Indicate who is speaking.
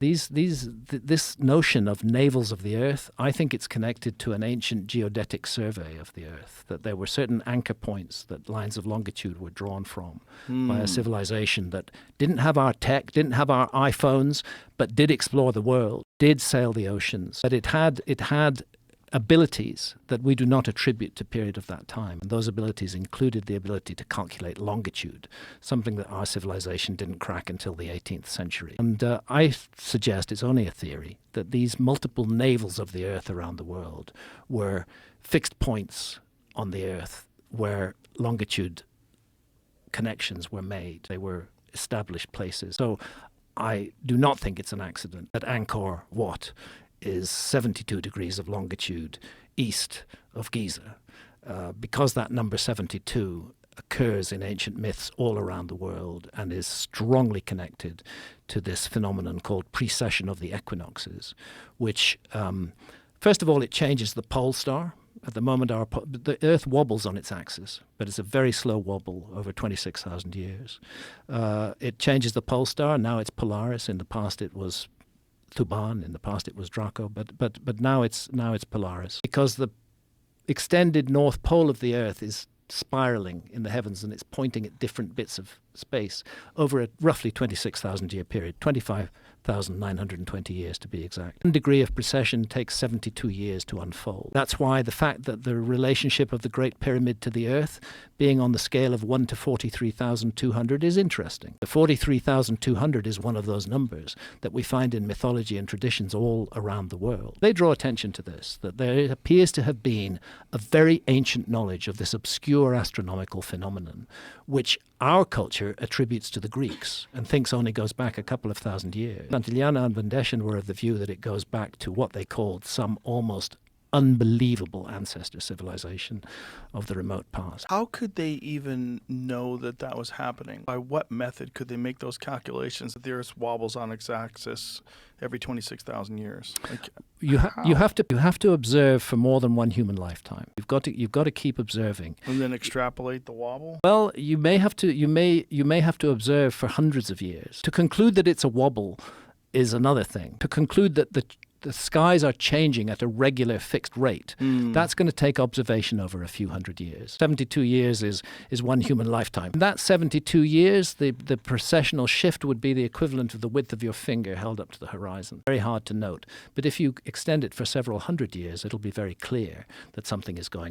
Speaker 1: This notion of navels of the Earth, I think it's connected to an ancient geodetic survey of the Earth, that there were certain anchor points that lines of longitude were drawn from by a civilization that didn't have our tech, didn't have our iPhones, but did explore the world, did sail the oceans. But it had abilities that we do not attribute to period of that time. And those abilities included the ability to calculate longitude, something that our civilization didn't crack until the 18th century. And I suggest it's only a theory that these multiple navels of the Earth around the world were fixed points on the Earth where longitude connections were made. They were established places. So I do not think it's an accident that Angkor Wat is 72 degrees of longitude east of Giza, because that number 72 occurs in ancient myths all around the world and is strongly connected to this phenomenon called precession of the equinoxes, which, first of all, it changes the pole star. At the moment, the Earth wobbles on its axis, but it's a very slow wobble over 26,000 years. It changes the pole star. Now it's Polaris. In the past, it was Thuban. In the past, it was Draco, but now it's Polaris, because the extended north pole of the Earth is spiraling in the heavens, and it's pointing at different bits of space over a roughly 26,000 year period, 25,920 years to be exact. 1 degree of precession takes 72 years to unfold. That's why the fact that the relationship of the Great Pyramid to the Earth being on the scale of 1 to 43,200 is interesting. The 43,200 is one of those numbers that we find in mythology and traditions all around the world. They draw attention to this, that there appears to have been a very ancient knowledge of this obscure astronomical phenomenon, which our culture attributes to the Greeks and thinks only goes back a couple of thousand years. Santillana and Vandeshan were of the view that it goes back to what they called some almost unbelievable ancestor civilization of the remote past.
Speaker 2: How could they even know that that was happening? By what method could they make those calculations that the Earth wobbles on its axis every 26,000 years?
Speaker 1: You have to observe for more than one human lifetime. You've got to keep observing.
Speaker 2: And then extrapolate the wobble?
Speaker 1: Well, you may have to observe for hundreds of years. To conclude that it's a wobble is another thing. To conclude that the skies are changing at a regular fixed rate, that's going to take observation over a few hundred years. 72 years is one human lifetime. In that 72 years, the precessional shift would be the equivalent of the width of your finger held up to the horizon. Very hard to note. But if you extend it for several hundred years, it'll be very clear that something is going on.